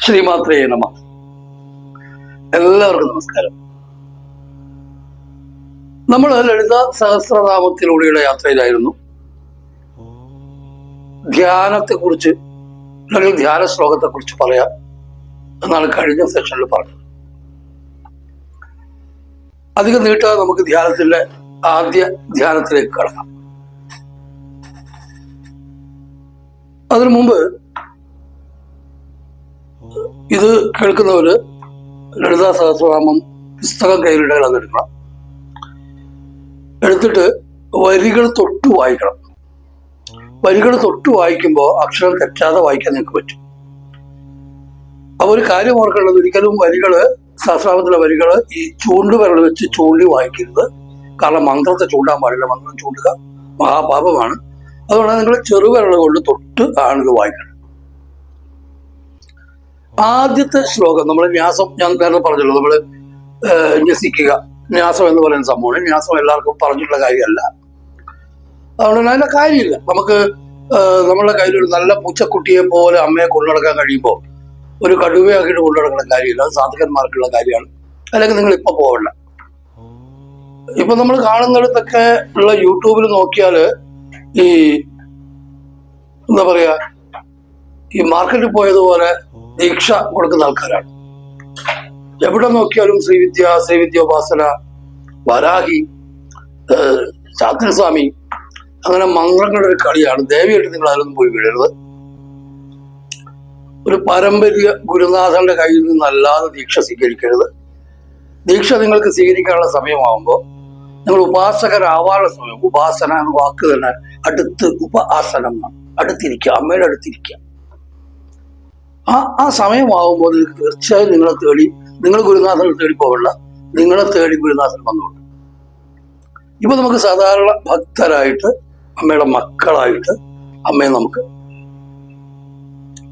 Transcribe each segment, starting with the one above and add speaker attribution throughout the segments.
Speaker 1: ശ്രീമാത്രേ നമ. എല്ലാവർക്കും നമസ്കാരം. നമ്മൾ ലളിത സഹസ്രനാമത്തിലൂടെയുള്ള യാത്രയിലായിരുന്നു. ധ്യാനത്തെക്കുറിച്ച് അല്ലെങ്കിൽ ധ്യാന ശ്ലോകത്തെ കുറിച്ച് പറയാം എന്നാണ് കഴിഞ്ഞ സെഷനിൽ പറഞ്ഞത്. അധികം നീട്ടാതെ നമുക്ക് ധ്യാനത്തിന്റെ ആദ്യ ധ്യാനത്തിലേക്ക് കടക്കാം. അതിനു മുമ്പ് ഇത് കേൾക്കുന്നവര് ലളിതാ സഹസ്രനാമം പുസ്തകം കയ്യിലിടകൾ അത് എടുക്കണം. എടുത്തിട്ട് വരികൾ തൊട്ട് വായിക്കണം. വരികൾ തൊട്ട് വായിക്കുമ്പോൾ അക്ഷരം തെറ്റാതെ വായിക്കാൻ നിങ്ങൾക്ക് പറ്റും. അപ്പൊ ഒരു കാര്യം ഓർക്കേണ്ടത്, ഒരിക്കലും വരികള് സഹസ്രനാമത്തിലെ വരികള് ഈ ചൂണ്ടുവിരൽ വെച്ച് ചൂണ്ടി വായിക്കരുത്. കാരണം മന്ത്രത്തെ ചൂണ്ടാൻ പാടില്ല. മന്ത്രം ചൂണ്ടുക മഹാപാപമാണ്. അതുകൊണ്ട് നിങ്ങൾ ചെറുവിരൽ കൊണ്ട് തൊട്ട് ആണിത് വായിക്കണം. ആദ്യത്തെ ശ്ലോകം നമ്മൾ ന്യാസം, ഞാൻ നേരത്തെ പറഞ്ഞല്ലോ, നമ്മൾ ന്യസിക്കുക, ന്യാസം എന്ന് പറയുന്ന സംഭവമാണ്. ന്യാസം എല്ലാവർക്കും പറഞ്ഞിട്ടുള്ള കാര്യമല്ല. അതുകൊണ്ട് അതിന്റെ കാര്യമില്ല. നമുക്ക് നമ്മളുടെ കയ്യിൽ ഒരു നല്ല പൂച്ചക്കുട്ടിയെ പോലെ അമ്മയെ കൊണ്ടുനടക്കാൻ കഴിയുമ്പോൾ ഒരു കടുവയാക്കിയിട്ട് കൊണ്ടുനടക്കുന്ന കാര്യമില്ല. അത് സാധകന്മാർക്കുള്ള കാര്യമാണ്. അല്ലെങ്കിൽ നിങ്ങൾ ഇപ്പൊ പോകണ്ട. ഇപ്പൊ നമ്മൾ കാണുന്നിടത്തൊക്കെ ഉള്ള യൂട്യൂബിൽ നോക്കിയാല് ഈ എന്താ പറയാ, ഈ മാർക്കറ്റിൽ പോയതുപോലെ ദീക്ഷ കൊടുക്കുന്ന ആൾക്കാരാണ്. എവിടെ നോക്കിയാലും ശ്രീവിദ്യോപാസന, വരാഹി, ചാത്തൻസ്വാമി, അങ്ങനെ മന്ത്രങ്ങളുടെ ഒരു കളിയാണ്. ദേവിയായിട്ട് നിങ്ങൾ അതിലൊന്നും പോയി വീഴരുത്. ഒരു പാരമ്പര്യ ഗുരുനാഥന്റെ കയ്യിൽ നിന്നല്ലാതെ ദീക്ഷ സ്വീകരിക്കരുത്. ദീക്ഷ നിങ്ങൾക്ക് സ്വീകരിക്കാനുള്ള സമയമാകുമ്പോൾ നിങ്ങൾ ഉപാസകരാവാനുള്ള സമയം. ഉപാസന എന്ന വാക്ക് തന്നെ അടുത്ത്, ഉപാസനം, അടുത്തിരിക്കുക, അമ്മയുടെ അടുത്തിരിക്കുക. ആ സമയമാകുമ്പോൾ നിങ്ങൾക്ക് തീർച്ചയായും നിങ്ങളെ തേടി, നിങ്ങൾ ഗുരുനാഥനെ തേടി പോകണ്ട, നിങ്ങളെ തേടി ഗുരുനാഥൻ വന്നുകൊണ്ട്. ഇപ്പൊ നമുക്ക് സാധാരണ ഭക്തരായിട്ട്, അമ്മയുടെ മക്കളായിട്ട് അമ്മയെ നമുക്ക്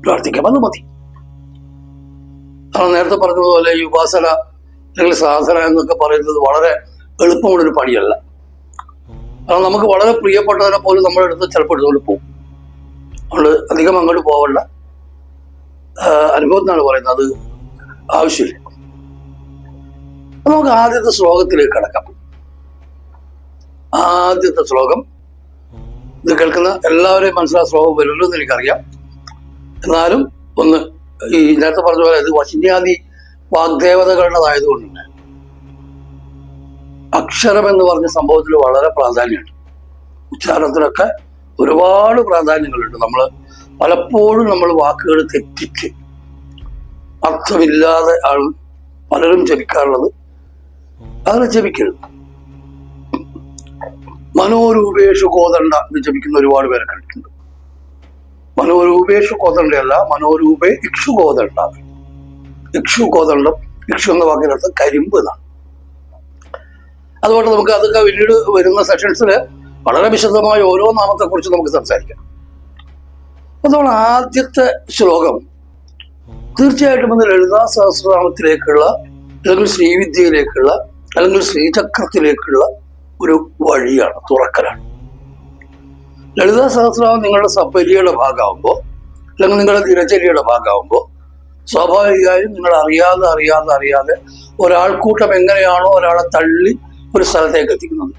Speaker 1: പ്രാർത്ഥിക്കാം. അത് മതി. കാരണം നേരത്തെ പറഞ്ഞതുപോലെ ഈ ഉപാസന അല്ലെങ്കിൽ സാധന എന്നൊക്കെ പറയുന്നത് വളരെ എളുപ്പമുള്ളൊരു പണിയല്ല. കാരണം നമുക്ക് വളരെ പ്രിയപ്പെട്ടതിനെ പോലും നമ്മുടെ അടുത്ത് ചിലപ്പോൾ എടുത്തുകൊണ്ട് പോകും. അതുകൊണ്ട് അധികം അങ്ങോട്ട് പോകണ്ട. അനുഭവത്തിനാണ് പറയുന്നത്, അത് ആവശ്യമില്ല. നമുക്ക് ആദ്യത്തെ ശ്ലോകത്തിലേക്ക് കടക്കാം. ആദ്യത്തെ ശ്ലോകം ഇത് കേൾക്കുന്ന എല്ലാവരെയും മനസ്സിലാ ശ്ലോകം വരുമല്ലോ എന്ന് എനിക്കറിയാം. എന്നാലും ഒന്ന്, ഈ നേരത്തെ പറഞ്ഞ പോലെ ഇത് വശിന്യാദി വാഗ്ദേവതകളുടേതായതുകൊണ്ട് തന്നെ അക്ഷരം എന്ന് പറഞ്ഞ സംഭവത്തിൽ വളരെ പ്രാധാന്യമുണ്ട്. ഉച്ചാരണത്തിനൊക്കെ ഒരുപാട് പ്രാധാന്യങ്ങളുണ്ട്. പലപ്പോഴും നമ്മൾ വാക്കുകൾ തെറ്റിച്ച് അർത്ഥമില്ലാതെ ആണ് പലരും ജപിക്കാറുള്ളത്. അങ്ങനെ ജപിക്കരുത്. മനോരൂപേഷു കോദണ്ഡ എന്ന് ജപിക്കുന്ന ഒരുപാട് പേരെ കണ്ടിട്ടുണ്ട്. മനോരൂപേഷു കോദണ്ഡയല്ല, മനോരൂപേ ഇക്ഷു കോദണ്ഡ. ഇക്ഷു കോദണ്ഡം, ഇക്ഷു എന്ന വാക്കിനർത്ഥം കരിമ്പ് എന്നാണ്. അതുകൊണ്ട് നമുക്ക് അതൊക്കെ പിന്നീട് വരുന്ന സെഷൻസിൽ വളരെ വിശദമായ ഓരോ നാമത്തെ കുറിച്ച് നമുക്ക് സംസാരിക്കാം. അതുകൊണ്ട് ആദ്യത്തെ ശ്ലോകം തീർച്ചയായിട്ടും അത് ലളിതാ സഹസ്രനാമത്തിലേക്കുള്ള, അല്ലെങ്കിൽ ശ്രീവിദ്യയിലേക്കുള്ള, അല്ലെങ്കിൽ ശ്രീചക്രത്തിലേക്കുള്ള ഒരു വഴിയാണ്, തുറക്കലാണ്. ലളിതാ സഹസ്രനാമം നിങ്ങളുടെ സപര്യയുടെ ഭാഗമാകുമ്പോൾ, അല്ലെങ്കിൽ നിങ്ങളുടെ ദിനചര്യയുടെ ഭാഗമാകുമ്പോൾ സ്വാഭാവികമായും നിങ്ങൾ അറിയാതെ ഒരാൾക്കൂട്ടം എങ്ങനെയാണോ ഒരാളെ തള്ളി ഒരു സ്ഥലത്തേക്ക് എത്തിക്കുന്നത്,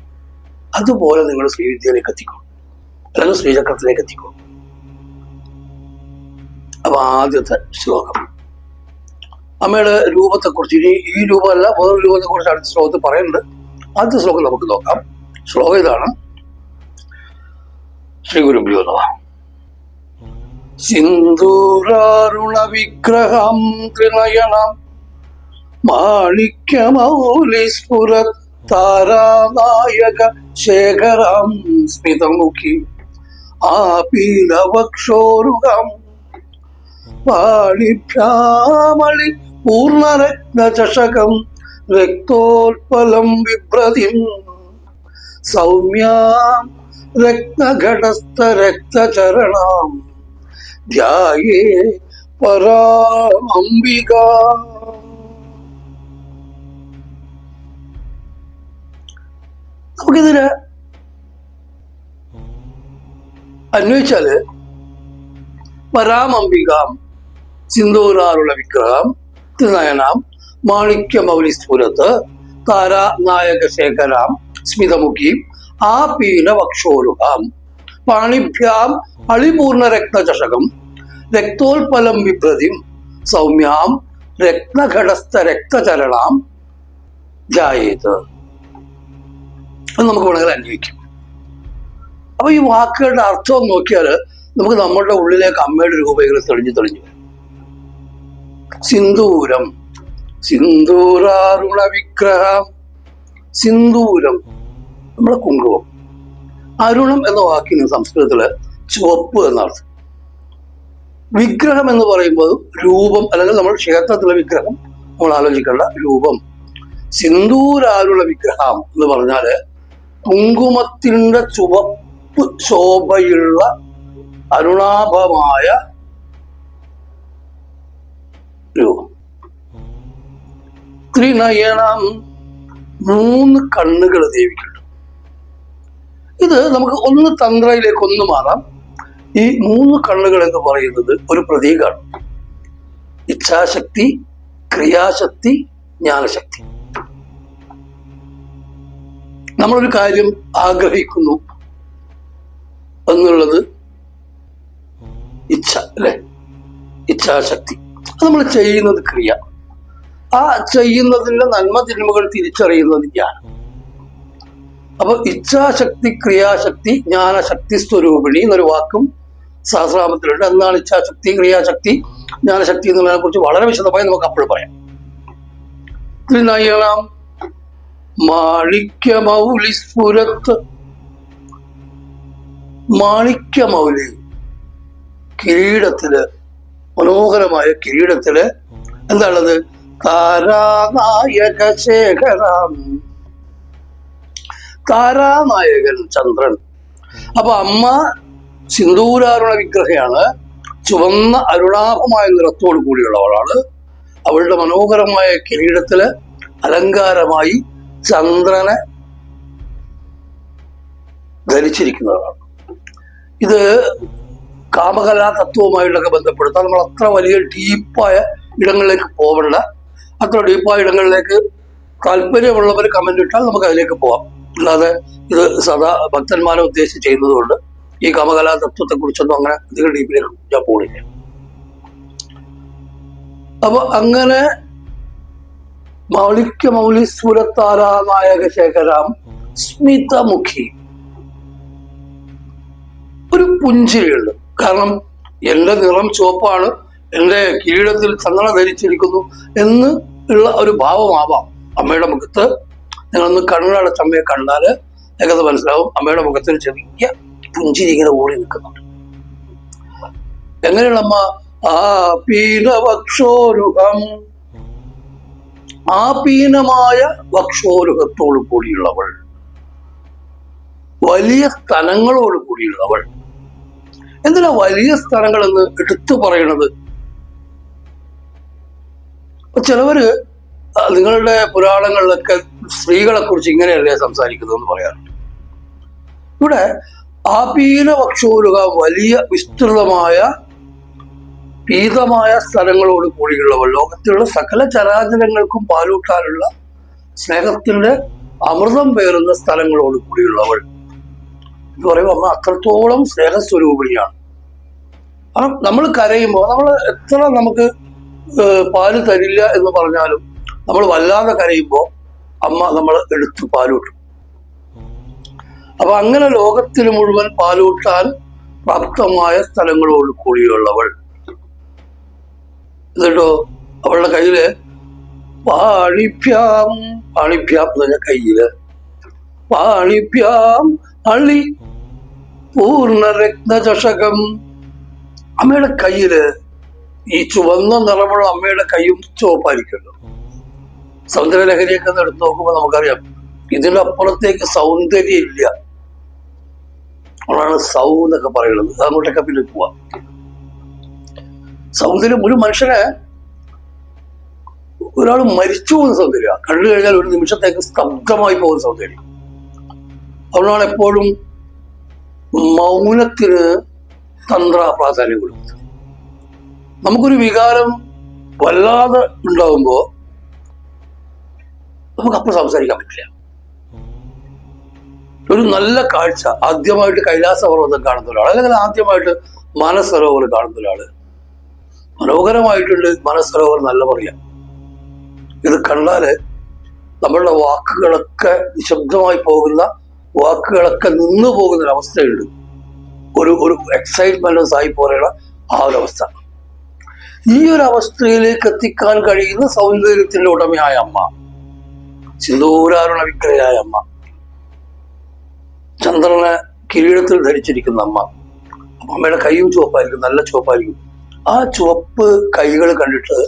Speaker 1: അതുപോലെ നിങ്ങൾ ശ്രീവിദ്യയിലേക്ക് എത്തിക്കും, അല്ലെങ്കിൽ ശ്രീചക്രത്തിലേക്ക് എത്തിക്കും. അപ്പൊ ആദ്യത്തെ ശ്ലോകം അമ്മയുടെ രൂപത്തെക്കുറിച്ച്, ഇനി ഈ രൂപമല്ല വേറൊരു രൂപത്തെക്കുറിച്ച് അടുത്ത ശ്ലോകത്തിൽ പറയുന്നുണ്ട്. ആദ്യ ശ്ലോകം നമുക്ക് നോക്കാം. ശ്ലോകം ഇതാണ്. ശ്രീ ഗുരുഭ്യോ നമഃ. സിന്ദൂരാരുണ വിഗ്രഹം ത്രിനയനം മാണിക്യമൗലി സ്ഫുരത് താരാനായക ശേഖരം സ്മിതമുഖി ആപീലവക്ഷോരുഹം പാണിഭ്യാമളി പൂർണ്ണരത്നചഷകം രക്തോൽപലം ബിഭ്രതിം സൗമ്യാം രത്നഘടസ്ഥ രക്തചരണാം ധ്യായേ പരാമംബിക. നമുക്കിതിന് അന്വയിച്ചാല് പരാമംബിക സിന്ദൂരാരുള വിഗ്രഹം ത്രിനയനാം മാണിക്യമൗലി സ്ഫുരത്ത് താരാനായക ശേഖരാം സ്മിതമുഖീം ആപീന വക്ഷോരുഹാം പാണിഭ്യാം അളിപൂർണ രക്തചഷകം രക്തോൽപലം വിഭ്രതിം സൗമ്യാം രത്നഘടസ്ഥ രക്തചരണാം ധ്യായേത്. അത് നമുക്ക് വേണമെങ്കിൽ അന്വയിക്കും. അപ്പൊ ഈ വാക്കുകളുടെ അർത്ഥം നോക്കിയാൽ നമുക്ക് നമ്മളുടെ ഉള്ളിലേക്ക് അമ്മയുടെ രൂപങ്ങൾ തെളിഞ്ഞു വരും. സിന്ദൂരം, സിന്ദൂരാരുണ വിഗ്രഹം. സിന്ദൂരം നമ്മുടെ കുങ്കുമം. അരുണം എന്ന വാക്കിന് സംസ്കൃതത്തില് ചുവപ്പ് എന്നർത്ഥം. വിഗ്രഹം എന്ന് പറയുമ്പോൾ രൂപം, അല്ലെങ്കിൽ നമ്മൾ ക്ഷേത്രത്തിലെ വിഗ്രഹം നമ്മൾ ആലോചിക്കേണ്ട രൂപം. സിന്ദൂരാരുള്ള വിഗ്രഹം എന്ന് പറഞ്ഞാല് കുങ്കുമത്തിന്റെ ചുവപ്പ് ശോഭയുള്ള അരുണാഭമായ രൂപം. ത്രിനയനം, 3 കണ്ണുകൾ ദേവിക്കുണ്ട്. ഇത് നമുക്ക് ഒന്ന് തന്ത്രയിലേക്ക് ഒന്ന് മാറാം. ഈ 3 കണ്ണുകൾ എന്ന് പറയുന്നത് ഒരു പ്രതീകമാണ്. ഇച്ഛാശക്തി, ക്രിയാശക്തി, ജ്ഞാനശക്തി. നമ്മളൊരു കാര്യം ആഗ്രഹിക്കുന്നു എന്നുള്ളത് ഇച്ഛ, അല്ലെ? ഇച്ഛാശക്തി. അത് നമ്മൾ ചെയ്യുന്നത് ക്രിയ. ആ ചെയ്യുന്നതിന്റെ നന്മ തിന്മകൾ തിരിച്ചറിയുന്നത് ജ്ഞാനം. അപ്പൊ ഇച്ഛാശക്തി, ക്രിയാശക്തി, ജ്ഞാനശക്തി സ്വരൂപിണി എന്നൊരു വാക്കും സഹസ്രനാമത്തിലുണ്ട്. എന്താണ് ഇച്ഛാശക്തി, ക്രിയാശക്തി, ജ്ഞാനശക്തി എന്നുള്ളതിനെ കുറിച്ച് വളരെ വിശദമായി നമുക്ക് അപ്പോൾ പറയാം. ത്രിനയനം മാണിക്യമൗലി സ്ഫുരത്ത്. മാണിക്യമൗലി, കിരീടത്തില്, മനോഹരമായ കിരീടത്തില് എന്താണുള്ളത്? താരാനായക ശേഖരം. താരാനായകൻ ചന്ദ്രൻ. അപ്പൊ അമ്മ സിന്ദൂരാരുണ വിഗ്രഹയാണ്. ചുവന്ന അരുണാഭമായ നിറത്തോട് കൂടിയുള്ളവളാണ്. അവളുടെ മനോഹരമായ കിരീടത്തില് അലങ്കാരമായി ചന്ദ്രനെ ധരിച്ചിരിക്കുന്നവരാണ്. ഇത് കാമകലാ തത്വവുമായിട്ടൊക്കെ ബന്ധപ്പെടുത്താൻ നമ്മൾ അത്ര വലിയ ഡീപ്പായ ഇടങ്ങളിലേക്ക് പോകണ്ട. അത്ര ഡീപ്പായ ഇടങ്ങളിലേക്ക് താല്പര്യമുള്ളവർ കമന്റ് ഇട്ടാൽ നമുക്ക് അതിലേക്ക് പോവാം. അല്ലാതെ ഇത് സദാ ഭക്തന്മാരെ ഉദ്ദേശിച്ച് ചെയ്യുന്നതുകൊണ്ട് ഈ കാമകലാ തത്വത്തെ കുറിച്ചൊന്നും അങ്ങനെ അധികം ഡീപ്പിലേക്ക് ഞാൻ പോണില്ല. അപ്പൊ അങ്ങനെ മാണിക്യമൗലി സ്ഫുരത്താരാനായക ശേഖരാം സ്മിതമുഖി. ഒരു പുഞ്ചിരിയുണ്ട്. കാരണം എന്റെ നിറം ചുവപ്പാണ്, എന്റെ കിരീടത്തിൽ ചന്ദന ധരിച്ചിരിക്കുന്നു എന്ന് ഉള്ള ഒരു ഭാവമാവാം അമ്മയുടെ മുഖത്ത്. നിങ്ങളൊന്ന് കണ്ണടച്ച അമ്മയെ കണ്ടാല് നിങ്ങൾക്കത് മനസ്സിലാവും. അമ്മയുടെ മുഖത്തിൽ ചെറിയ പുഞ്ചിരി ഇങ്ങനെ ഓടി നിൽക്കുന്നുണ്ട്. എങ്ങനെയുള്ള അമ്മ? ആപീനവക്ഷോരുഹം. ആപീനമായ വക്ഷോരുഹത്തോടു കൂടിയുള്ളവൾ, വലിയ സ്ഥലങ്ങളോട് കൂടിയുള്ളവൾ. എന്തിനാ വലിയ സ്ഥലങ്ങൾ എന്ന് എടുത്തു പറയണത്? ചിലവര് നിങ്ങളുടെ പുരാണങ്ങളിലൊക്കെ സ്ത്രീകളെ കുറിച്ച് ഇങ്ങനെയല്ലേ സംസാരിക്കുന്നതെന്ന് പറയാറുണ്ട്. ഇവിടെ ആപീന വക്ഷോരുഹ, വലിയ വിസ്തൃതമായ പീതമായ സ്ഥലങ്ങളോട് കൂടിയുള്ളവൾ, ലോകത്തിലുള്ള സകല ചരാചരങ്ങൾക്കും പാലൂട്ടാനുള്ള സ്നേഹത്തിന്റെ അമൃതം പേറുന്ന സ്ഥലങ്ങളോട് കൂടിയുള്ളവൾ എന്ന് പറയുമ്പോൾ അമ്മ അത്രത്തോളം സ്നേഹസ്വരൂപിണിയാണ്. കാരണം നമ്മൾ കരയുമ്പോൾ, നമ്മൾ എത്ര നമുക്ക് പാല് തരില്ല എന്ന് പറഞ്ഞാലും നമ്മൾ വല്ലാതെ കരയുമ്പോൾ അമ്മ നമ്മൾ എടുത്ത് പാലൂട്ടും. അപ്പൊ അങ്ങനെ ലോകത്തിൽ മുഴുവൻ പാലൂട്ടാൻ പ്രാപ്തമായ സ്ഥലങ്ങളോട് കൂടിയുള്ളവൾ. എന്നിട്ടോ അവളുടെ കയ്യില് പാണിഭ്യാം, പാണിഭ്യാം എന്ന് പറഞ്ഞ കയ്യില്, പാണിഭ്യാം അളി പൂർണ്ണ രത്നചഷകം. അമ്മയുടെ കയ്യില് ഈ ചുവന്ന നിറമുള്ള അമ്മയുടെ കൈയും ചുവപ്പായിരിക്കുമല്ലോ. സൗന്ദര്യലഹരിയൊക്കെ എടുത്ത് നോക്കുമ്പോൾ നമുക്കറിയാം ഇതിന്റെ അപ്പുറത്തേക്ക് സൗന്ദര്യം ഇല്ല. അതാണ് സൗ എന്നൊക്കെ പറയുന്നത്. അങ്ങോട്ടൊക്കെ പിന്നെ പോവാം. സൗന്ദര്യം, ഒരു മനുഷ്യനെ, ഒരാൾ മരിച്ചു പോകുന്ന സൗന്ദര്യം, കണ്ടു കഴിഞ്ഞാൽ ഒരു നിമിഷത്തേക്ക് സ്തബ്ധമായി പോകുന്ന സൗന്ദര്യം. അതുകൊണ്ടാണ് എപ്പോഴും മൗനത്തിന് തന്ത്ര പ്രാധാന്യം കൊടുക്കുന്നത്. നമുക്കൊരു വികാരം വല്ലാതെ ഉണ്ടാകുമ്പോ നമുക്ക് അപ്പോൾ സംസാരിക്കാൻ പറ്റില്ല. ഒരു നല്ല കാഴ്ച, ആദ്യമായിട്ട് കൈലാസപർവ്വതം കാണുന്ന ഒരാൾ, അല്ലെങ്കിൽ ആദ്യമായിട്ട് മാനസരോവർ കാണുന്ന ഒരാള്, മനോഹരമായിട്ടുണ്ട് മാനസരോവർ നല്ല പറയാം. ഇത് കണ്ടാല് നമ്മളുടെ വാക്കുകളൊക്കെ നിശബ്ദമായി പോകുന്ന, വാക്കുകളൊക്കെ നിന്നു പോകുന്ന ഒരു അവസ്ഥയുണ്ട്. ഒരു എക്സൈറ്റ്മെന്റ് ആയി പോലെയുള്ള ആ ഒരു അവസ്ഥ. ഈ ഒരു അവസ്ഥയിലേക്ക് എത്തിക്കാൻ കഴിയുന്ന സൗന്ദര്യത്തിന്റെ ഉടമയായ അമ്മ, സിന്ദൂരാരുണ വിഗ്രഹയായ അമ്മ, ചന്ദ്രനെ കിരീടത്തിൽ ധരിച്ചിരിക്കുന്ന അമ്മ. അമ്മയുടെ കൈയും ചുവപ്പായിരിക്കും, നല്ല ചുവപ്പായിരിക്കും. ആ ചുവപ്പ് കൈകൾ കണ്ടിട്ട്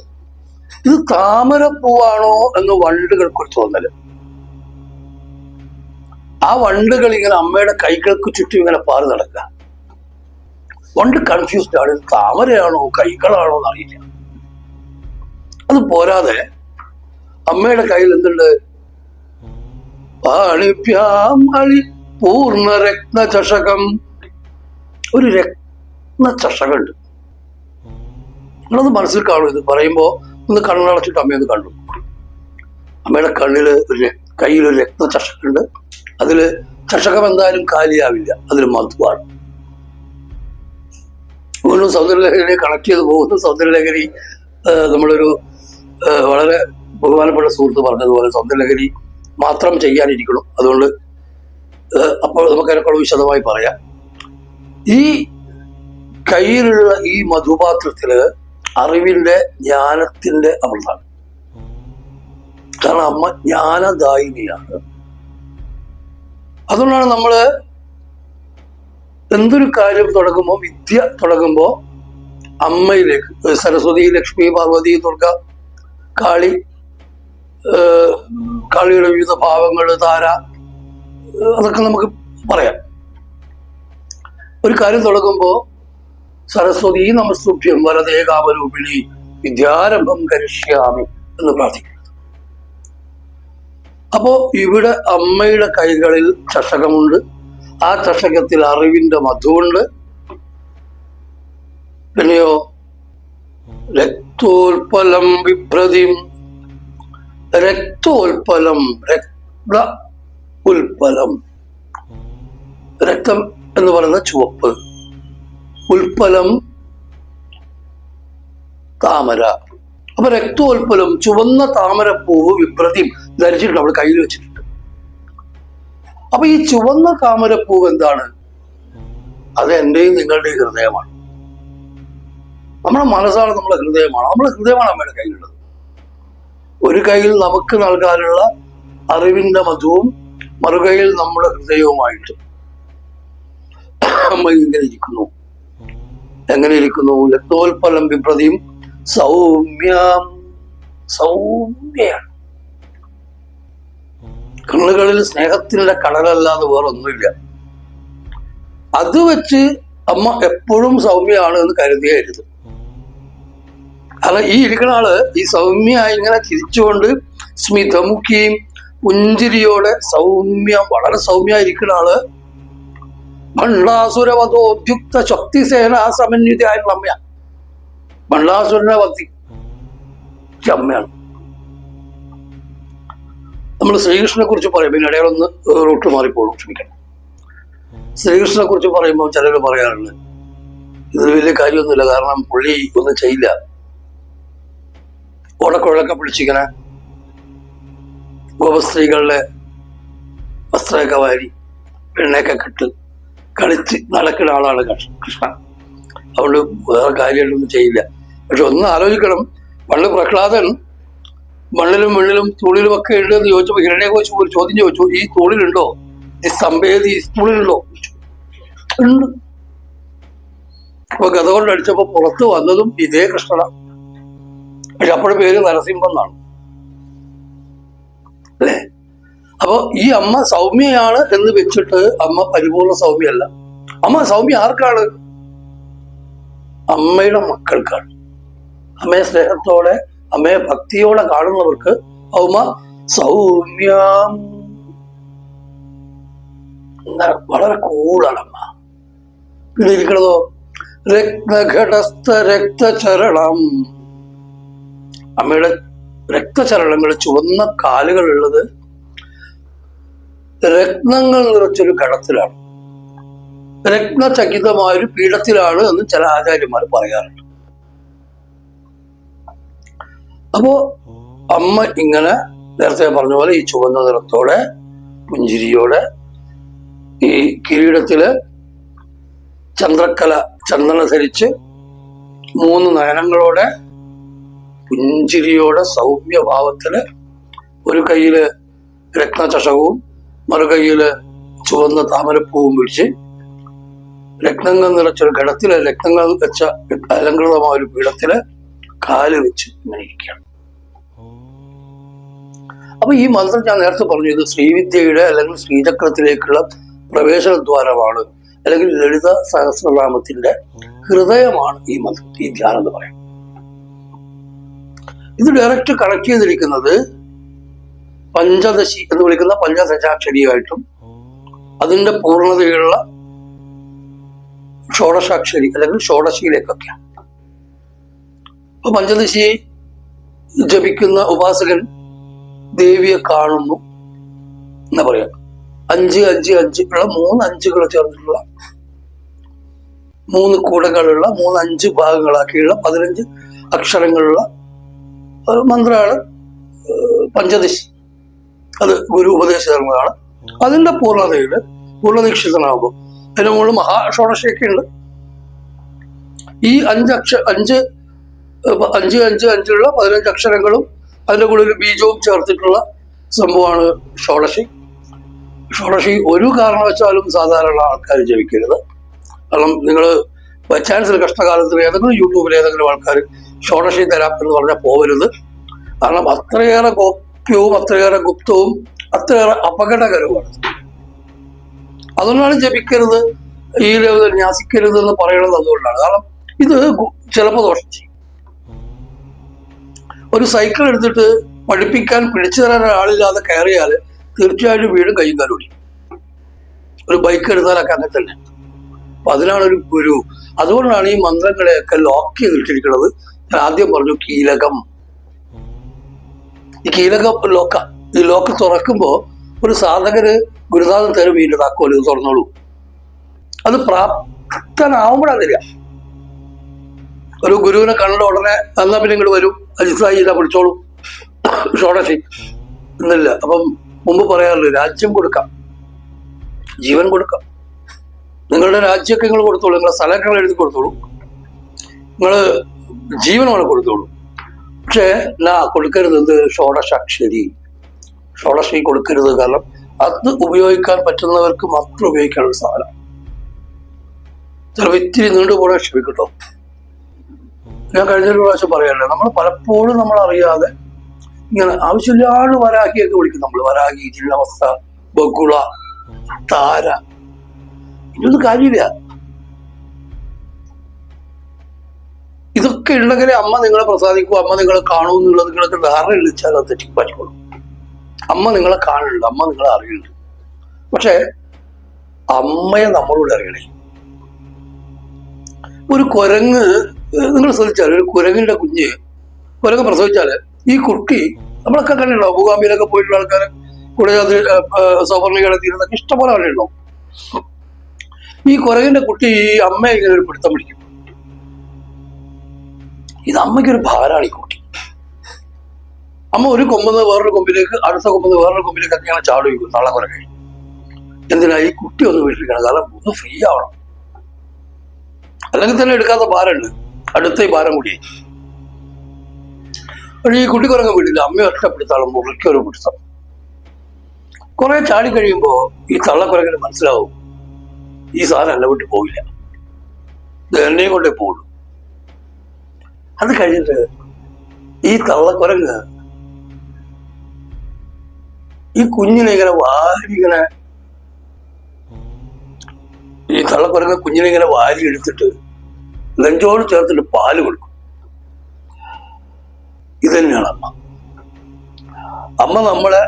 Speaker 1: ഇത് താമരപ്പൂവാണോ എന്ന് വണ്ടുകൾക്കൊരു തോന്നല്. ആ വണ്ടുകൾ ഇങ്ങനെ അമ്മയുടെ കൈകൾക്ക് ചുറ്റും ഇങ്ങനെ പാറി നടക്കുക. വണ്ട് കൺഫ്യൂസ്ഡ് ആണ്, ഇത് താമരയാണോ കൈകളാണോ എന്നറിയില്ല. അത് പോരാതെ അമ്മയുടെ കയ്യിൽ എന്തുണ്ട്? പാണിപ്യാമളി പൂർണ്ണ രത്ന ചഷകം. ഒരു രത്ന ചഷകമുണ്ട്. നിങ്ങളത് മനസ്സിൽ കാണും. ഇത് പറയുമ്പോ ഒന്ന് കണ്ണടച്ചിട്ട് അമ്മയൊന്ന് കണ്ടു. അമ്മയുടെ കണ്ണില് കയ്യിലൊരു രത്ന ചഷകമുണ്ട്. അതില് ചഷകം എന്തായാലും കാലിയാവില്ല, അതിൽ മധുവാണ്. വീണ്ടും സൗന്ദര്യലഹരിയെ കണക്ട് ചെയ്ത് പോകുന്നു. സൗന്ദര്യലഹരി നമ്മളൊരു വളരെ ബഹുമാനപ്പെട്ട സുഹൃത്ത് പറഞ്ഞതുപോലെ സൗന്ദര്യലഹരി മാത്രം ചെയ്യാനിരിക്കണം. അതുകൊണ്ട് അപ്പോൾ നമുക്ക് അതിനെക്കുള്ള വിശദമായി പറയാം. ഈ കയ്യിലുള്ള ഈ മധുപാത്രത്തില് അറിവിന്റെ, ജ്ഞാനത്തിന്റെ അമൃതാണ്. കാരണം അമ്മ ജ്ഞാനദായിനിയാണ്. അതുകൊണ്ടാണ് നമ്മള് എന്തൊരു കാര്യം തുടങ്ങുമ്പോ, വിദ്യ തുടങ്ങുമ്പോ അമ്മയിലേക്ക്, സരസ്വതി, ലക്ഷ്മി, പാർവതി, ദുർഗ, കാളി, കാളിയുടെ വിവിധ ഭാവങ്ങൾ, താര, അതൊക്കെ നമുക്ക് പറയാം. ഒരു കാര്യം തുടങ്ങുമ്പോ സരസ്വതി നമസ്തുഭ്യം വരദേ കാമരൂപിണി വിദ്യാരംഭം കരിഷ്യാമി എന്ന് പ്രാർത്ഥിക്കുന്നത്. അപ്പോ ഇവിടെ അമ്മയുടെ കൈകളിൽ ചഷകമുണ്ട്. ആ ചഷകത്തിൽ അറിവിന്റെ മധുവുണ്ട്. പിന്നെയോ രക്തോൽപലം വിഭ്രതിം. രക്തോൽപലം, രക്ത ഉൽപ്പലം. രക്തം എന്ന് പറയുന്ന ചുവപ്പ്, ഉൽപ്പലം താമര. അപ്പൊ രക്തോൽപ്പലം, ചുവന്ന താമരപ്പൂവ് വിഭ്രതിം ധരിച്ചിട്ട് നമ്മൾ കയ്യിൽ വെച്ചിട്ടുണ്ട്. അപ്പൊ ഈ ചുവന്ന താമരപ്പൂവ് എന്താണ്? അത് എന്റെയും നിങ്ങളുടെയും ഹൃദയമാണ്. നമ്മുടെ മനസ്സാണ് നമ്മുടെ ഹൃദയമാണ്. നമ്മുടെ ഹൃദയമാണ് അമ്മയുടെ കയ്യിലുള്ളത്. ഒരു കയ്യിൽ നമുക്ക് നൽകാനുള്ള അറിവിന്റെ മധുവും മറുകയിൽ നമ്മുടെ ഹൃദയവുമായിട്ട് അമ്മ ഇങ്ങനെ ഇരിക്കുന്നു. എങ്ങനെ ഇരിക്കുന്നു? രക്തോൽപ്പലം വിഭ്രതിയും സൗമ്യം. സൗമ്യാണ്. കണ്ണുകളിൽ സ്നേഹത്തിന്റെ കടലല്ലാതെ വേറെ ഒന്നുമില്ല. അത് വെച്ച് അമ്മ എപ്പോഴും സൗമ്യമാണ് എന്ന് കരുതിയായിരുന്നു. കാരണം ഈ ഇരിക്കുന്ന ആള് ഈ സൗമ്യമായി ഇങ്ങനെ ചിരിച്ചുകൊണ്ട് സ്മിതമുഖിയും പുഞ്ചിരിയോടെ സൗമ്യം, വളരെ സൗമ്യമായിരിക്കുന്ന ആള് ഭണ്ഡാസുരവധോദ്യുക്ത ശക്തിസേന സമന്വിതയായിട്ടുള്ള അമ്മയാണ്. ഭണ്ഡാസുരനെ വധി അമ്മയാണ്. നമ്മൾ ശ്രീകൃഷ്ണനെ കുറിച്ച് പറയും, പിന്നെ ഇടയിലൊന്ന് റൂട്ട് മാറിപ്പോഴും, ക്ഷമിക്കണം. ശ്രീകൃഷ്ണനെ കുറിച്ച് പറയുമ്പോൾ ചിലർ പറയാറുണ്ട് ഇത് വലിയ കാര്യമൊന്നുമില്ല, കാരണം പുള്ളി ഒന്നും ചെയ്യില്ല. ഓടക്കുഴലൊക്കെ പിടിച്ചിങ്ങനെ ഗോപസ്ത്രീകളുടെ വസ്ത്രമൊക്കെ വാരി എണ്ണയൊക്കെ കെട്ട് കളിച്ച് നടക്കുന്ന ആളാണ് കൃഷ്ണൻ. അതുകൊണ്ട് വേറെ കാര്യമായിട്ടൊന്നും ചെയ്യില്ല. പക്ഷെ ഒന്ന് ആലോചിക്കണം, പണ്ട് പ്രഹ്ലാദൻ മണ്ണിലും വെള്ളിലും തൂണിലും ഒക്കെ ഉണ്ട് എന്ന് ചോദിച്ചപ്പോൾ ഹിരണ്യകശിപു ഒരു ചോദ്യം ചോദിച്ചു, ഈ തൂണിലുണ്ടോ, ഈ സ്തംഭേദി ഈ തൂണിലുണ്ടോ? ഉണ്ട്. അപ്പൊ ഗത കൊണ്ട് അടിച്ചപ്പോ പുറത്ത് വന്നതും ഇതേ കൃഷ്ണനാണ്. പക്ഷെ അപ്പോഴും പേര് നരസിംഹം എന്നാണ്, അല്ലേ? അപ്പൊ ഈ അമ്മ സൗമ്യയാണ് എന്ന് വെച്ചിട്ട് അമ്മ പരിപൂർണ സൗമ്യല്ല. അമ്മ സൗമ്യ ആർക്കാണ്? അമ്മയുടെ മക്കൾക്കാണ്. അമ്മയെ സ്നേഹത്തോടെ, അമ്മയെ ഭക്തിയോടെ കാണുന്നവർക്ക് അമ്മ സൗമ്യം. വളരെ കൂളാണ് അമ്മ. പിന്നെ ഇരിക്കണതോ രത്നഘടസ്ഥ രക്തചരണം. അമ്മയുടെ രക്തചരണങ്ങൾ, ചുവന്ന കാലുകളുള്ളത് രത്നങ്ങൾ നിറച്ചൊരു ഘടത്തിലാണ്, രത്നചകിതമായൊരു പീഠത്തിലാണ് എന്ന് ചില ആചാര്യന്മാർ പറയാറുണ്ട്. അപ്പോ അമ്മ ഇങ്ങനെ നേരത്തെ പറഞ്ഞ പോലെ ഈ ചുവന്ന നിറത്തോടെ പുഞ്ചിരിയോടെ ഈ കിരീടത്തില് ചന്ദ്രക്കല ചന്ദന ധരിച്ച് 3 നയനങ്ങളോടെ പുഞ്ചിരിയോടെ സൗമ്യഭാവത്തില് ഒരു കയ്യില് രത്നചഷകവും മറു കയ്യില് ചുവന്ന താമരപ്പൂവും പിടിച്ച് രത്നങ്ങൾ നിറച്ചൊരു ഘടത്തില് രത്നങ്ങൾ വെച്ച അലങ്കൃതമായ ഒരു പീഠത്തില് കാല് വെച്ച് ഇങ്ങനെ ഇരിക്കുകയാണ്. അപ്പൊ ഈ മന്ത്രം ഞാൻ നേരത്തെ പറഞ്ഞു, ഇത് ശ്രീവിദ്യയുടെ അല്ലെങ്കിൽ ശ്രീചക്രത്തിലേക്കുള്ള പ്രവേശന ദ്വാരമാണ്, അല്ലെങ്കിൽ ലളിത സഹസ്രനാമത്തിന്റെ ഹൃദയമാണ് ഈ മന്ത്രം, ഈ ധ്യാനം എന്ന് പറയാം. ഇത് ഡയറക്റ്റ് കണക്ട് ചെയ്തിരിക്കുന്നത് പഞ്ചദശി എന്ന് വിളിക്കുന്ന പഞ്ചദശാക്ഷരിയായിട്ടും അതിന്റെ പൂർണ്ണതയുള്ള ഷോഡശാക്ഷരി അല്ലെങ്കിൽ ഷോഡശിയിലേക്കൊക്കെയാണ്. അപ്പൊ പഞ്ചദശി ജപിക്കുന്ന ഉപാസകൻ ദേവിയെ കാണുന്നു എന്നാ പറയാ. 5 5 5 ഉള്ള 3 അഞ്ചുകൾ ചേർന്നിട്ടുള്ള 3 കൂടങ്ങളുള്ള 3 5 ഭാഗങ്ങളാക്കിയുള്ള 15 അക്ഷരങ്ങളുള്ള ഒരു മന്ത്രമാണ് പഞ്ചദശി. അത് ഗുരു ഉപദേശിച്ചതാണ്. അതിന്റെ പൂർണ്ണതയില് പൂർണ്ണദീക്ഷിതനാകുമ്പോൾ അതിന്റെ മുകളിൽ മഹാഷോഡശയൊക്കെ ഉണ്ട്. ഈ 5 5 5 5 15 അക്ഷരങ്ങളും അതിന്റെ കൂടെ ഒരു ബീജവും ചേർത്തിട്ടുള്ള സംഭവമാണ് ഷോഡശി. ഷോഡശി ഒരു കാരണവശാലും സാധാരണ ആൾക്കാർ ജപിക്കരുത്. കാരണം നിങ്ങൾ ബൈ ചാൻസിൽ കഷ്ടകാലത്തിൽ ഏതെങ്കിലും യൂട്യൂബിൽ ഏതെങ്കിലും ആൾക്കാർ ഷോഡശി തരാം എന്ന് പറഞ്ഞാൽ പോകരുത്. കാരണം അത്രയേറെ ഗോപ്യവും അത്രയേറെ ഗുപ്തവും അത്രയേറെ അപകടകരവുമാണ്. അതുകൊണ്ടാണ് ജപിക്കരുത്, ഈ ന്യാസിക്കരുത് എന്ന് പറയുന്നത്. അതുകൊണ്ടാണ്. കാരണം ഇത് ചിലപ്പോൾ ദോഷം ചെയ്യും. ഒരു സൈക്കിൾ എടുത്തിട്ട് പഠിപ്പിക്കാൻ പിടിച്ചു തരാൻ ആളില്ലാതെ കയറിയാൽ തീർച്ചയായിട്ടും വീടും കയ്യും കാലും ഓടിക്കും. ഒരു ബൈക്ക് എടുത്താലൊക്കെ അങ്ങനെ തന്നെ. അപ്പൊ അതിനാണ് ഒരു ഗുരു. അതുകൊണ്ടാണ് ഈ മന്ത്രങ്ങളെയൊക്കെ ലോക്ക് ചെയ്തിട്ടിരിക്കുന്നത്. ഞാൻ ആദ്യം പറഞ്ഞു കീലകം. ഈ കീലകം ലോക്ക. ഈ ലോക്ക് തുറക്കുമ്പോ ഒരു സാധകര് ഗുരുനാഥൻ തരും ഇതിന്റെ താക്കോല്, ഇത് തുറന്നോളൂ. അത് പ്രാപ്തനാവുമ്പോഴാണ് തരിക. ഒരു ഗുരുവിനെ കണ്ട ഉടനെ എന്നാ പിന്നെ ഇങ്ങോട്ട് വരും, അജിസായി ഇല്ല പിടിച്ചോളൂ ഷോഡശി എന്നില്ല. അപ്പം മുമ്പ് പറയാറില്ല, രാജ്യം കൊടുക്കാം, ജീവൻ കൊടുക്കാം. നിങ്ങളുടെ രാജ്യമൊക്കെ നിങ്ങൾ കൊടുത്തോളൂ, നിങ്ങളുടെ സ്ഥലങ്ങൾ എഴുതി കൊടുത്തോളൂ, നിങ്ങൾ ജീവനോടെ കൊടുത്തോളൂ. പക്ഷേ കൊടുക്കരുത്. എന്ത്? ഷോഡശാക്ഷരി, ഷോഡശി കൊടുക്കരുത്. കാരണം അത് ഉപയോഗിക്കാൻ പറ്റുന്നവർക്ക് മാത്രം ഉപയോഗിക്കാനുള്ള സാധനം. ചിലപ്പോൾ ഇത്തിരി നീണ്ടുപോകണേ ക്ഷമിക്കട്ടോ. ഞാൻ കഴിഞ്ഞൊരു പ്രാവശ്യം പറയാനുള്ളത്, നമ്മൾ പലപ്പോഴും നമ്മൾ അറിയാതെ ഇങ്ങനെ ആവശ്യമില്ലാണ്ട് വരാഹിയൊക്കെ വിളിക്കും. നമ്മൾ വരാഹി, ജില്ലവസ്ഥ, ബഗുള, താര, ഇതൊന്നും കാര്യമില്ല. ഇതൊക്കെ ഉണ്ടെങ്കിലേ അമ്മ നിങ്ങളെ പ്രസാദിക്കൂ, അമ്മ നിങ്ങളെ കാണൂ എന്നുള്ളത് നിങ്ങൾക്ക് ധാരണ ഇളിച്ചാൽ അത് തെറ്റിപ്പറ്റിക്കൊള്ളും. അമ്മ നിങ്ങളെ കാണുന്നുണ്ട്, അമ്മ നിങ്ങളെ അറിയുന്നുണ്ട്. പക്ഷെ അമ്മയെ നമ്മളോട് അറിയണേ. ഒരു കുരങ്ങ്, നിങ്ങൾ ശ്രദ്ധിച്ചാൽ ഒരു കുരങ്ങിന്റെ കുരങ്ങ് പ്രസവിച്ചാല് ഈ കുട്ടി, നമ്മളൊക്കെ കണ്ടിട്ടുണ്ടാവും, ഭൂകാമ്പിയിലൊക്കെ പോയിട്ടുള്ള ആൾക്കാർ കൂടെ സൗവർണികളെ തീരുന്നൊക്കെ ഇഷ്ടംപോലെ കണ്ടിട്ടുണ്ടാവും. ഈ കുരങ്ങിന്റെ കുട്ടി ഈ അമ്മയെ ഇങ്ങനെ ഒരു പിടുത്തം പിടിക്കും. ഇത് അമ്മയ്ക്കൊരു ഭാരമാണ് ഈ കുട്ടി. അമ്മ ഒരു കൊമ്പെന്ന് വേറൊരു കൊമ്പിലേക്ക്, അടുത്ത കൊമ്പെന്ന് വേറൊരു കൊമ്പിലേക്ക് ഒക്കെ ഇങ്ങനെ ചാടുവയ്ക്കും തള്ളക്കുരങ്ങ്. എന്തിനാ? ഈ കുട്ടി ഒന്ന് വീട്ടിലിരിക്കണം. കാരണം ഒന്ന് ഫ്രീ ആവണം. അല്ലെങ്കിൽ തന്നെ എടുക്കാത്ത ഭാരമുണ്ട്, അടുത്ത ഈ ഭാരം കൂടി. പക്ഷെ ഈ കുട്ടി കുരങ്ങ് വീട്ടില്ല. അമ്മയെ ഒറ്റപ്പെടുത്താണ്, മുറിക്കൊരു പിടുത്തം. കുറെ ചാടി കഴിയുമ്പോ ഈ തള്ളക്കുരങ്ങിന് മനസ്സിലാവും, ഈ സാധനം എന്നെ വിട്ട് പോകില്ല, ഇത് എന്നെയും കൊണ്ടേ പോകുള്ളൂ. അത് കഴിഞ്ഞിട്ട് ഈ തള്ളക്കുരങ്ങ് ഈ കുഞ്ഞിനെ ഇങ്ങനെ ഈ തള്ളക്കുരങ്ങ് കുഞ്ഞിനെ ഇങ്ങനെ വാരി എടുത്തിട്ട് നെഞ്ചോട് ചേർത്തിട്ട് പാല് കൊടുക്കും. ഇതന്നെയാണ് അമ്മ. അമ്മ നമ്മളെ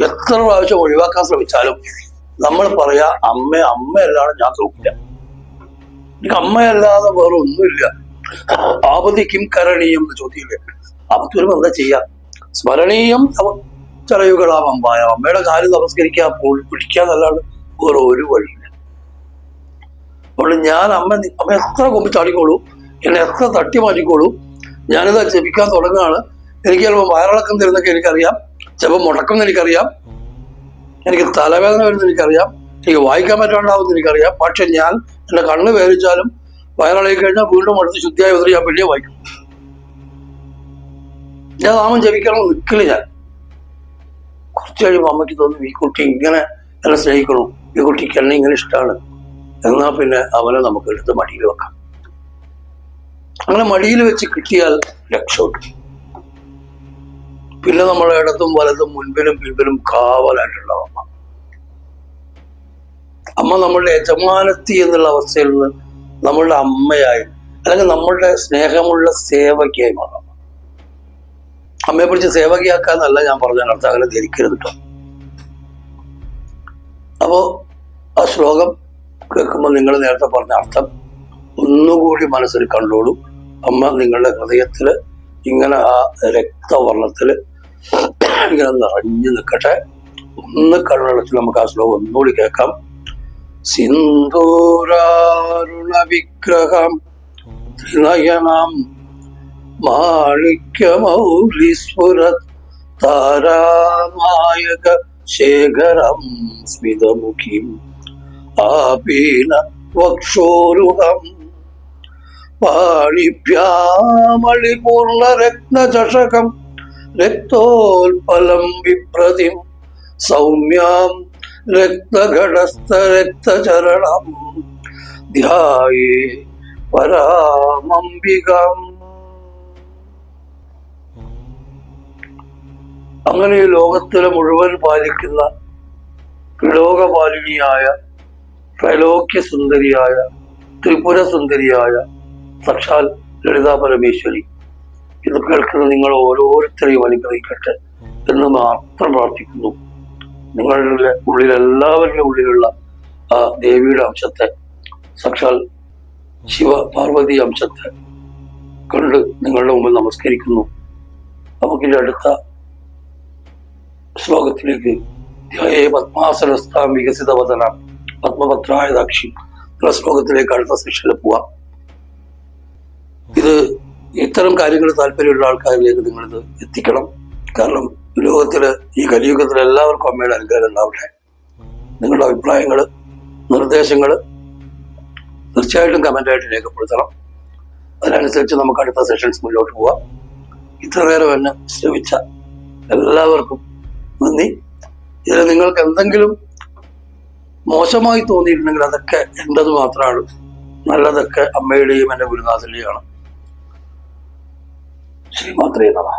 Speaker 1: എത്ര പ്രാവശ്യം ഒഴിവാക്കാൻ ശ്രമിച്ചാലും നമ്മൾ പറയാ അമ്മയല്ലാണ് ഞാൻ നോക്കില്ല. എനിക്ക് അമ്മയല്ലാതെ വേറെ ഒന്നുമില്ല. ആപതി കിം കരണീയം എന്ന് ചോദ്യമില്ലേ? ആപത്ത് വരുമ്പോ എന്താ ചെയ്യാ? സ്മരണീയം ചലയുകളാം അമ്പായ, അമ്മയുടെ കാര്യം നമസ്കരിക്കാൻ പിടിക്കാന്നല്ലാണ്ട് വേറെ ഒരു വഴിയില്ല. അതുകൊണ്ട് ഞാൻ അമ്മ എത്ര കൊമ്പ് ചാടിക്കോളൂ, എന്നെ എത്ര തട്ടി മാറ്റിക്കോളൂ, ഞാനിതാ ജപിക്കാൻ തുടങ്ങുകയാണ്. എനിക്ക് ചിലപ്പോൾ വയറിളക്കം തരുന്നൊക്കെ എനിക്കറിയാം, ചിലപ്പോൾ മുടക്കം എനിക്കറിയാം, എനിക്ക് തലവേദന വരുന്ന എനിക്കറിയാം, എനിക്ക് വായിക്കാൻ പറ്റാണ്ടാവുന്ന എനിക്കറിയാം. പക്ഷെ ഞാൻ എന്റെ കണ്ണ് വേദിച്ചാലും വയറിളകി കഴിഞ്ഞാൽ വീണ്ടും അടുത്ത് ശുദ്ധിയായി വന്നിട്ട് ഞാൻ വലിയ വായിക്കും. ഞാൻ നാമം ജപിക്കണം നിൽക്കില്ല. ഞാൻ കുറച്ച് കഴിയുമ്പോൾ അമ്മയ്ക്ക് തോന്നും ഈ കുട്ടി ഇങ്ങനെ എന്നെ സ്നേഹിക്കണു, ഈ കുട്ടിക്ക് എന്നെ ഇങ്ങനെ ഇഷ്ടമാണ്, എന്നാൽ പിന്നെ അവനെ നമുക്ക് എടുത്ത് മടിയിൽ വെക്കാം. അങ്ങനെ മടിയിൽ വെച്ച് കിട്ടിയാൽ രക്ഷപ്പെട്ടു. പിന്നെ നമ്മളെ ഇടത്തും വലത്തും മുൻപിലും പിൻപിലും കാവലായിട്ടുണ്ടാവും അമ്മ. അമ്മ നമ്മളുടെ യജമാനത്തി എന്നുള്ള അവസ്ഥയിൽ നിന്ന് നമ്മളുടെ അമ്മയായി, അല്ലെങ്കിൽ നമ്മളുടെ സ്നേഹമുള്ള സേവകിയായി മാറാം. അമ്മയെ പിടിച്ച് സേവകിയാക്കാന്നല്ല ഞാൻ പറഞ്ഞ അർത്ഥം, അങ്ങനെ ധരിക്കരുത് കേട്ടോ. അപ്പോ ആ ശ്ലോകം കേൾക്കുമ്പോൾ നിങ്ങൾ നേരത്തെ പറഞ്ഞ അർത്ഥം ഒന്നുകൂടി മനസ്സിൽ കണ്ടോളൂ. അമ്മ നിങ്ങളുടെ ഹൃദയത്തില് ഇങ്ങനെ ആ രക്തവർണ്ണത്തില് ഇങ്ങനെ നിറഞ്ഞു നിൽക്കട്ടെ. ഒന്ന് കണ്ണടച്ച് നമുക്ക് ആ ശ്ലോകം ഒന്നുകൂടി കേൾക്കാം. സിന്ദൂരാരുണ വിഗ്രഹം ത്രിനയനം മാണിക്യമൗലിസ്ഫുരത് താരാനായക ശേഖരം സ്മിതമുഖിം ആപീന വക്ഷോരുഹം പാണിഭ്യാമളിപൂർണ രത്നചഷകം രക്തോൽപലം വിപ്രതിം സൗമ്യാം രക്തഘടസ്ഥ രക്തചരണം ധ്യായേ പരാമംബികം. അങ്ങനെ ഈ ലോകത്തിലെ മുഴുവൻ പാലിക്കുന്ന ത്രിലോകപാലിനിയായ ത്രൈലോക്യ സുന്ദരിയായ ത്രിപുര സുന്ദരിയായ സാക്ഷാൽ ലളിതാ പരമേശ്വരി ഇത് കേൾക്കുന്ന നിങ്ങൾ ഓരോരുത്തരെയും അനുഗ്രഹിക്കട്ടെ എന്ന് മാത്രം പ്രാർത്ഥിക്കുന്നു. നിങ്ങളുടെ ഉള്ളിൽ, എല്ലാവരുടെ ഉള്ളിലുള്ള ആ ദേവിയുടെ അംശത്തെ, സാക്ഷാൽ ശിവ പാർവതി അംശത്തെ കണ്ട് നിങ്ങളുടെ മുമ്പിൽ നമസ്കരിക്കുന്നു. നമുക്കിന്റെ അടുത്ത ശ്ലോകത്തിലേക്ക് ധ്യായേ പത്മാസനസ്ഥാം വികസിതവദന പത്മപത്രായ ദാക്ഷി എന്ന ശ്ലോകത്തിലേക്ക് അടുത്ത സെക്ഷനിൽ പോവാം. ഇത് ഇത്തരം കാര്യങ്ങൾ താല്പര്യമുള്ള ആൾക്കാരിലേക്ക് നിങ്ങളിത് എത്തിക്കണം. കാരണം ലോകത്തില് ഈ കലിയുഗത്തിൽ എല്ലാവർക്കും അമ്മയുടെ അനുഗ്രഹം ഉണ്ടാവട്ടെ. നിങ്ങളുടെ അഭിപ്രായങ്ങൾ, നിർദ്ദേശങ്ങൾ തീർച്ചയായിട്ടും കമന്റായിട്ട് രേഖപ്പെടുത്തണം. അതിനനുസരിച്ച് നമുക്ക് അടുത്ത സെഷൻസ് മുന്നോട്ട് പോവാം. ഇത്ര നേരം എന്നെ ശ്രമിച്ച എല്ലാവർക്കും നന്ദി. ഇതിൽ നിങ്ങൾക്ക് എന്തെങ്കിലും മോശമായി തോന്നിയിട്ടുണ്ടെങ്കിൽ അതൊക്കെ എൻ്റെത് മാത്രമാണ്. നല്ലതൊക്കെ അമ്മയുടെയും എൻ്റെ ഗുരുനാഥന്റെയാണ്. ശ്രീമാത്രേ നമഃ.